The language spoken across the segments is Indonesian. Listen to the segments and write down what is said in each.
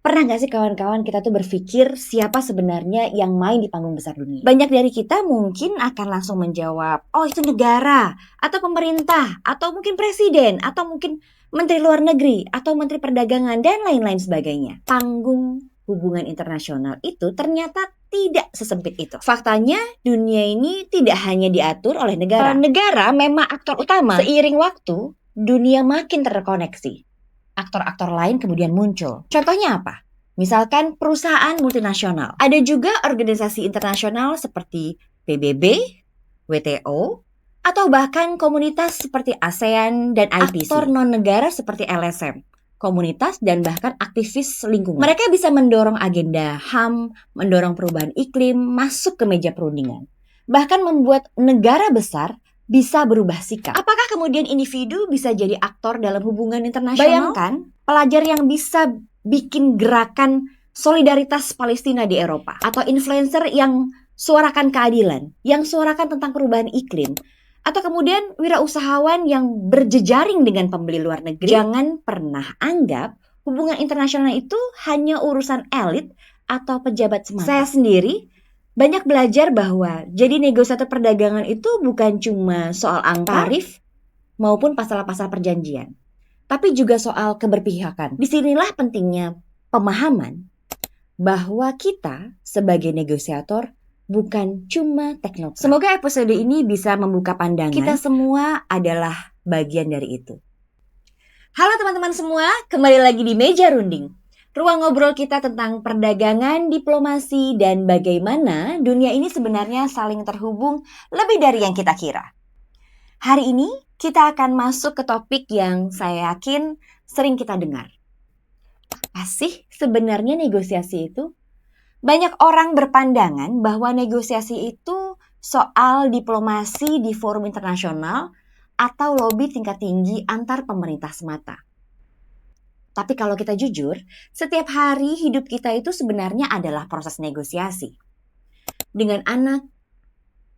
Pernah gak sih kawan-kawan kita tuh berpikir siapa sebenarnya yang main di panggung besar dunia? Banyak dari kita mungkin akan langsung menjawab, oh itu negara, atau pemerintah, atau mungkin presiden, atau mungkin menteri luar negeri, atau menteri perdagangan, dan lain-lain sebagainya. Panggung hubungan internasional itu ternyata tidak sesempit itu. Faktanya dunia ini tidak hanya diatur oleh negara. Negara memang aktor utama. Seiring waktu, dunia makin terkoneksi. Aktor-aktor lain kemudian muncul. Contohnya apa? Misalkan perusahaan multinasional. Ada juga organisasi internasional seperti PBB, WTO, atau bahkan komunitas seperti ASEAN dan IPC. Aktor non-negara seperti LSM, komunitas dan bahkan aktivis lingkungan. Mereka bisa mendorong agenda HAM, mendorong perubahan iklim, masuk ke meja perundingan. Bahkan membuat negara besar bisa berubah sikap. Apakah kemudian individu bisa jadi aktor dalam hubungan internasional? Bayangkan pelajar yang bisa bikin gerakan solidaritas Palestina di Eropa, atau influencer yang suarakan keadilan, yang suarakan tentang perubahan iklim, atau kemudian wirausahawan yang berjejaring dengan pembeli luar negeri. Jangan pernah anggap hubungan internasional itu hanya urusan elit atau pejabat semata. Saya sendiri banyak belajar bahwa jadi negosiator perdagangan itu bukan cuma soal angka, tarif, maupun pasal-pasal perjanjian, tapi juga soal keberpihakan. Disinilah pentingnya pemahaman bahwa kita sebagai negosiator bukan cuma teknokrat. Semoga episode ini bisa membuka pandangan. Kita semua adalah bagian dari itu. Halo teman-teman semua, kembali lagi di Meja Runding. Ruang ngobrol kita tentang perdagangan, diplomasi, dan bagaimana dunia ini sebenarnya saling terhubung lebih dari yang kita kira. Hari ini kita akan masuk ke topik yang saya yakin sering kita dengar. Apa sih sebenarnya negosiasi itu? Banyak orang berpandangan bahwa negosiasi itu soal diplomasi di forum internasional atau lobby tingkat tinggi antar pemerintah semata. Tapi kalau kita jujur, setiap hari hidup kita itu sebenarnya adalah proses negosiasi. Dengan anak,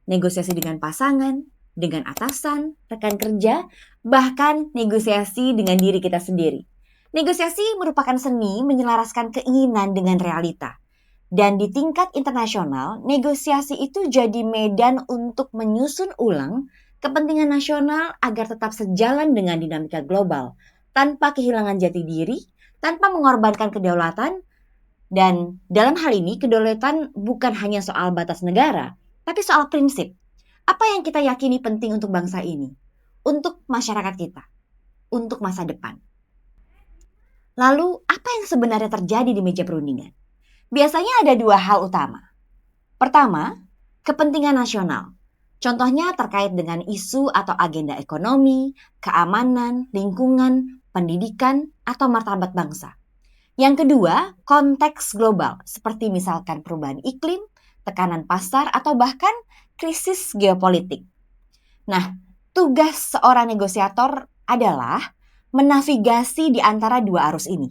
negosiasi dengan pasangan, dengan atasan, rekan kerja, bahkan negosiasi dengan diri kita sendiri. Negosiasi merupakan seni menyelaraskan keinginan dengan realita. Dan di tingkat internasional, negosiasi itu jadi medan untuk menyusun ulang kepentingan nasional agar tetap sejalan dengan dinamika global, tanpa kehilangan jati diri, tanpa mengorbankan kedaulatan. Dan dalam hal ini, kedaulatan bukan hanya soal batas negara, tapi soal prinsip. Apa yang kita yakini penting untuk bangsa ini, untuk masyarakat kita, untuk masa depan. Lalu, apa yang sebenarnya terjadi di meja perundingan? Biasanya ada dua hal utama. Pertama, kepentingan nasional. Contohnya terkait dengan isu atau agenda ekonomi, keamanan, lingkungan, pendidikan, atau martabat bangsa. Yang kedua, konteks global, seperti misalkan perubahan iklim, tekanan pasar, atau bahkan krisis geopolitik. Nah, tugas seorang negosiator adalah menavigasi di antara dua arus ini.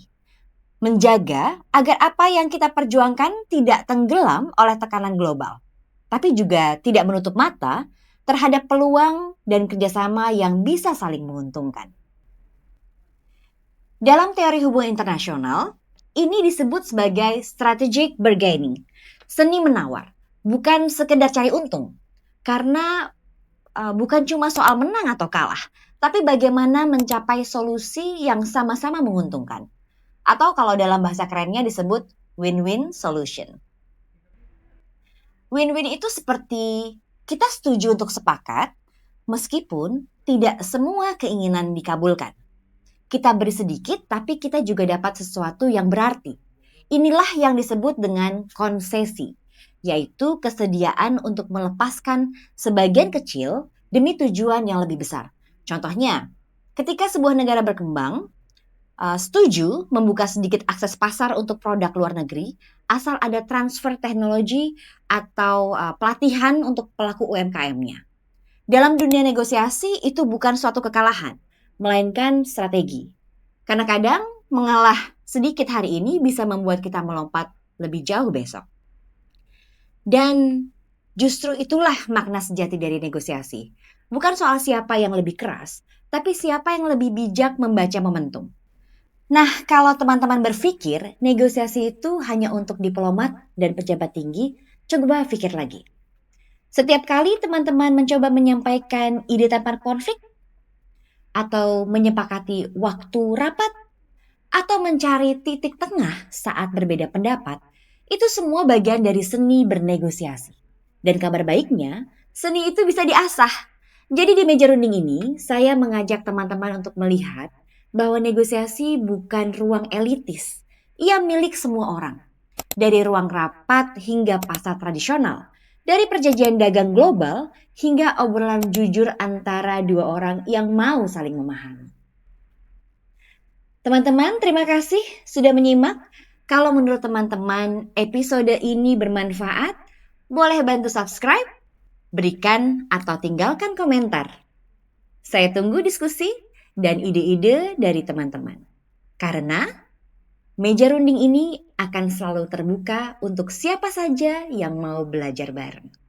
Menjaga agar apa yang kita perjuangkan tidak tenggelam oleh tekanan global, tapi juga tidak menutup mata terhadap peluang dan kerjasama yang bisa saling menguntungkan. Dalam teori hubungan internasional, ini disebut sebagai strategic bargaining, seni menawar, bukan sekedar cari untung. Karena bukan cuma soal menang atau kalah, tapi bagaimana mencapai solusi yang sama-sama menguntungkan. Atau kalau dalam bahasa kerennya disebut win-win solution. Win-win itu seperti kita setuju untuk sepakat, meskipun tidak semua keinginan dikabulkan. Kita beri sedikit, tapi kita juga dapat sesuatu yang berarti. Inilah yang disebut dengan konsesi, yaitu kesediaan untuk melepaskan sebagian kecil demi tujuan yang lebih besar. Contohnya, ketika sebuah negara berkembang, setuju membuka sedikit akses pasar untuk produk luar negeri, asal ada transfer teknologi atau pelatihan untuk pelaku UMKM-nya. Dalam dunia negosiasi itu bukan suatu kekalahan, melainkan strategi. Karena kadang mengalah sedikit hari ini bisa membuat kita melompat lebih jauh besok. Dan justru itulah makna sejati dari negosiasi. Bukan soal siapa yang lebih keras, tapi siapa yang lebih bijak membaca momentum. Nah, kalau teman-teman berpikir negosiasi itu hanya untuk diplomat dan pejabat tinggi, coba pikir lagi. Setiap kali teman-teman mencoba menyampaikan ide tanpa konflik, atau menyepakati waktu rapat, atau mencari titik tengah saat berbeda pendapat, itu semua bagian dari seni bernegosiasi. Dan kabar baiknya, seni itu bisa diasah. Jadi di meja runding ini, saya mengajak teman-teman untuk melihat bahwa negosiasi bukan ruang elitis. Ia milik semua orang. Dari ruang rapat hingga pasar tradisional. Dari perjanjian dagang global hingga obrolan jujur antara dua orang yang mau saling memahami. Teman-teman, terima kasih sudah menyimak. Kalau menurut teman-teman episode ini bermanfaat, boleh bantu subscribe, berikan atau tinggalkan komentar. Saya tunggu diskusi dan ide-ide dari teman-teman. Karena meja runding ini akan selalu terbuka untuk siapa saja yang mau belajar bareng.